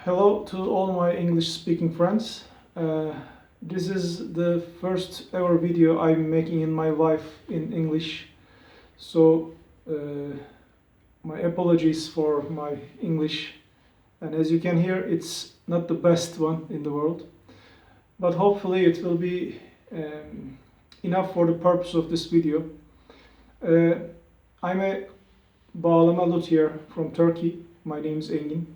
Hello to all my English-speaking friends. This is the first ever video I'm making in my life in English, so my apologies for my English. And as you can hear, it's not the best one in the world, but hopefully it will be enough for the purpose of this video. I'm a bağlama luthier from Turkey. My name is Engin.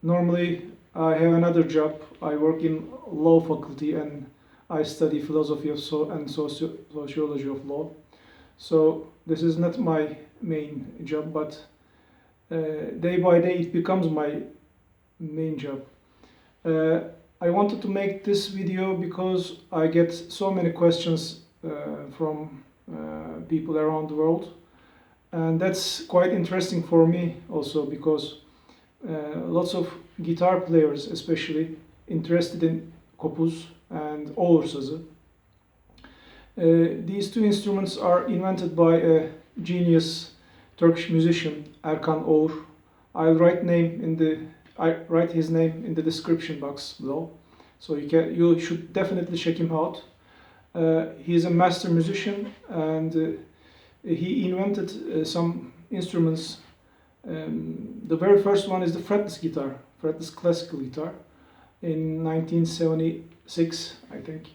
Normally I have another job. I work in law faculty and I study philosophy of sociology of law. So this is not my main job, but day by day it becomes my main job. I wanted to make this video because I get so many questions from people around the world, and that's quite interesting for me also, because lots of guitar players especially interested in Kopuz and Ogur sazı. These two instruments are invented by a genius Turkish musician, Erkan Ogur. I'll write his name in the description box below, so you should definitely check him out. He's a master musician, and he invented some instruments. The very first one is the fretless guitar, fretless classical guitar, in 1976, I think.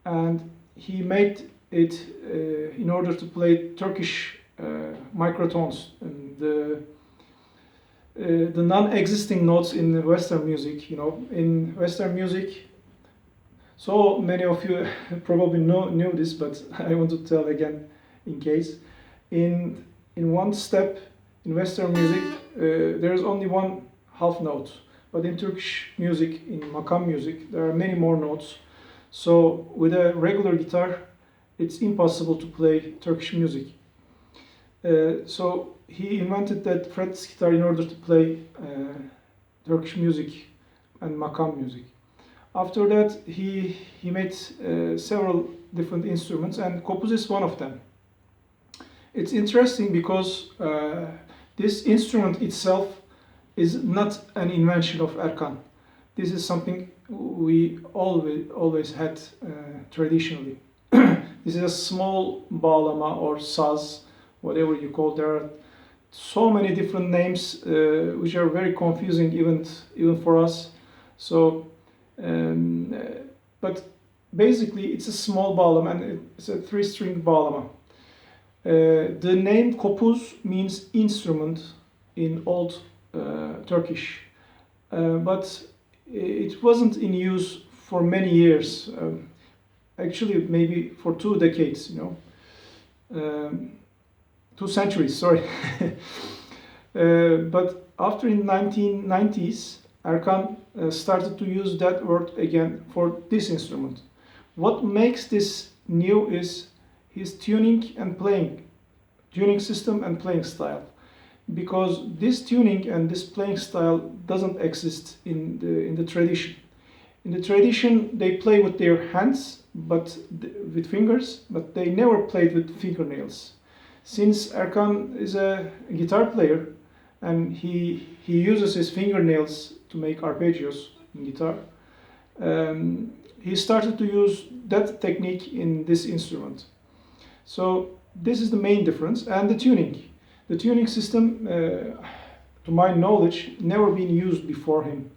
And he made it in order to play Turkish microtones, and the non-existing notes in the Western music. You know, in Western music, so many of you probably knew this, but I want to tell again in case. In one step in Western music, there is only one half note, but in Turkish music, in makam music, there are many more notes. So with a regular guitar, it's impossible to play Turkish music. So he invented that fretless guitar in order to play Turkish music and makam music. After that, he made several different instruments, and Kopuz is one of them. It's interesting because this instrument itself is not an invention of Erkan. This is something we always had traditionally. This is a small bağlama or saz, whatever you call. There are so many different names which are very confusing even for us. So, but basically it's a small bağlama, and it's a 3-string bağlama. The name Kopuz means instrument in Old Turkish, but it wasn't in use for many years. Actually, maybe for 2 decades, 2 centuries, sorry. But after in 1990s, Erkan started to use that word again for this instrument. What makes this new is his tuning system and playing style, because this tuning and this playing style doesn't exist in the tradition. In the tradition, they play with their hands, with fingers, but they never played with fingernails. Since Erkan is a guitar player and he uses his fingernails to make arpeggios in guitar, he started to use that technique in this instrument. So this is the main difference. And the tuning system, to my knowledge, never been used before him.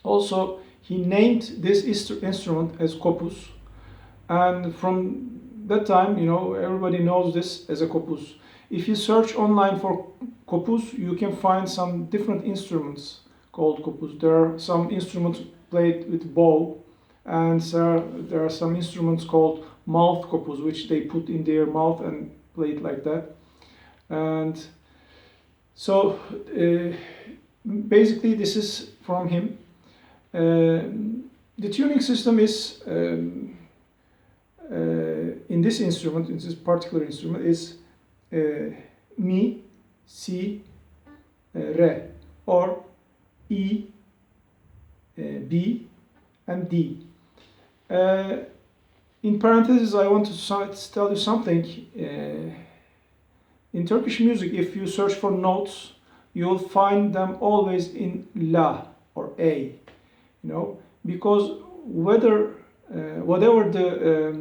Also, he named this instrument as Kopuz, and from that time, everybody knows this as a Kopuz. If you search online for Kopuz, you can find some different instruments called Kopuz. There are some instruments played with bow, and there are some instruments called mouth Kopuz, which they put in their mouth and play it like that. And so basically this is from him. The tuning system is in this instrument, in this particular instrument, is mi, si, re, or e, b, and d. In parentheses, I want to tell you something. In Turkish music, if you search for notes, you will find them always in La or A, because whatever the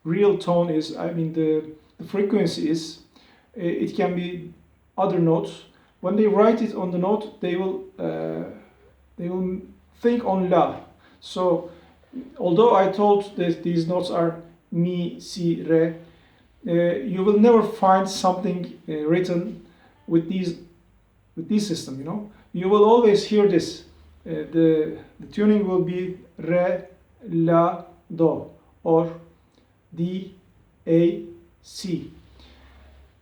real tone is, I mean the frequency is, it can be other notes. When they write it on the note, they will think on La. So although I told that these notes are mi, si, re, you will never find something written with this system. You will always hear this. The tuning will be re, la, do, or d, a, c.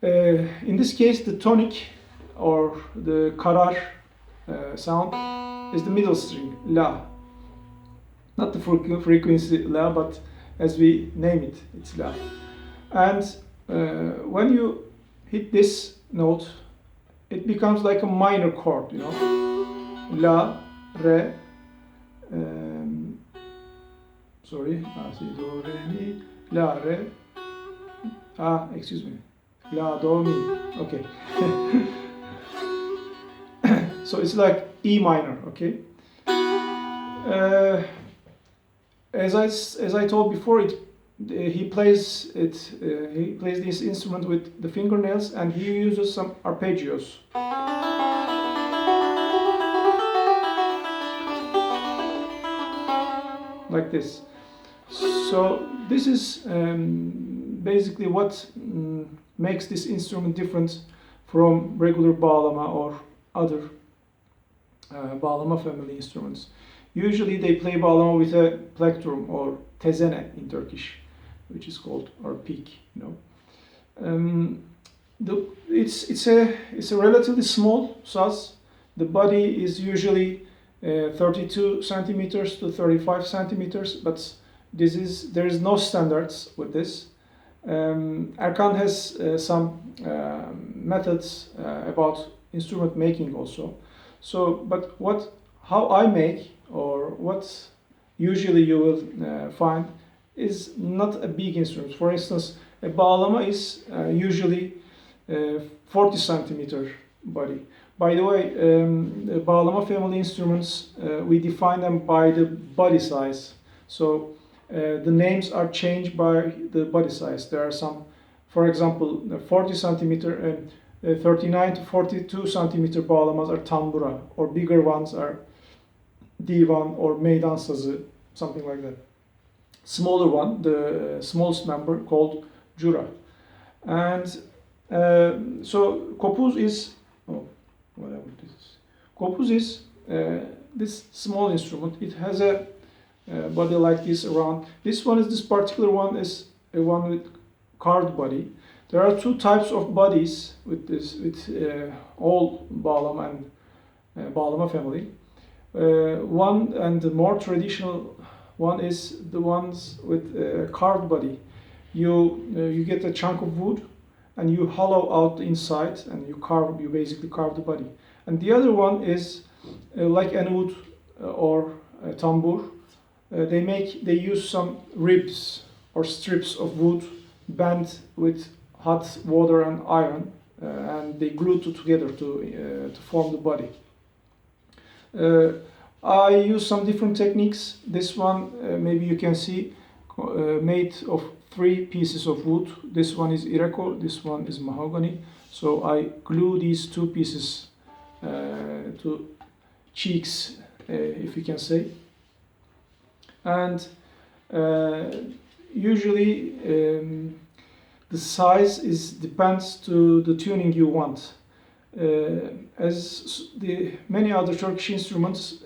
In this case, the tonic or the karar sound is the middle string, la. Not the frequency la, but as we name it, it's la. And when you hit this note, it becomes like a minor chord, La, re, sorry, si, do, re, mi, la, re, excuse me, la, do, mi, okay. So it's like E minor, okay. As I told before, he plays this instrument with the fingernails, and he uses some arpeggios. Like this. So this is basically what makes this instrument different from regular bağlama or other bağlama family instruments. Usually they play bağlama with a plectrum or tezene in Turkish, which is called, or pick, It's a relatively small saz. The body is usually 32 centimeters to 35 centimeters, but there is no standards with this. Erkan has some methods about instrument making also. So, but how I make, or what usually you will find, is not a big instrument. For instance, a bağlama is usually 40 centimeter body. By the way, bağlama family instruments, we define them by the body size. So the names are changed by the body size. There are some, for example, 40 centimeter and 39 to 42 centimeter bağlamas are tambura, or bigger ones are divan or meydan sazı, something like that. Smaller one, the smallest member, called jura. And so kopuz is, kopuz is this small instrument. It has a body like this around. This particular one is a one with carved body. There are two types of bodies with all bağlama and bağlama family. One, and the more traditional one, is the ones with a carved body. You get a chunk of wood and you hollow out the inside, and you basically carve the body. And the other one is like an oud or a tambur. They use some ribs or strips of wood bent with hot water and iron, and they glue it together to form the body. I use some different techniques. This one, maybe you can see, made of 3 pieces of wood. This one is ireko, this one is mahogany. So I glue these 2 pieces to cheeks, if you can say. And usually the size depends to the tuning you want. As the many other Turkish instruments,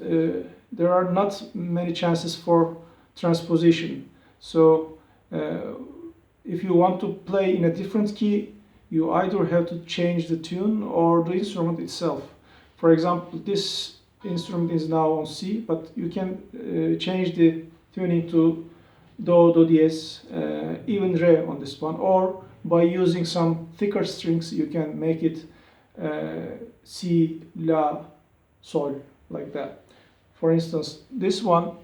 there are not many chances for transposition. So if you want to play in a different key, you either have to change the tune or the instrument itself. For example, this instrument is now on C, but you can change the tuning to do, do diez, even re on this one, or by using some thicker strings you can make it Si, La, Sol, like that. For instance, this one,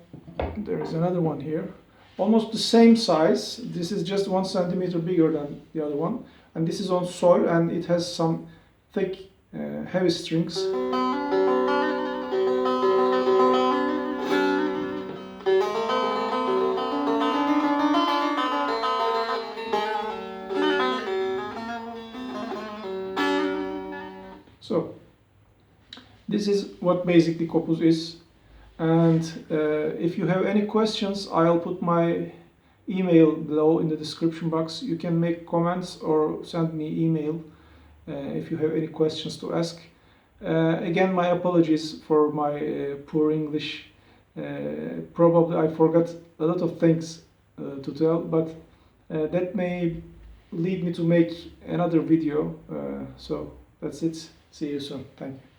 there is another one here, almost the same size. This is just 1 centimeter bigger than the other one, and this is on Sol, and it has some thick heavy strings. So this is what basically Kopuz is, and if you have any questions, I'll put my email below in the description box. You can make comments or send me email if you have any questions to ask. Again, my apologies for my poor English. Probably I forgot a lot of things to tell, but that may lead me to make another video. So that's it. See you soon. Thank you.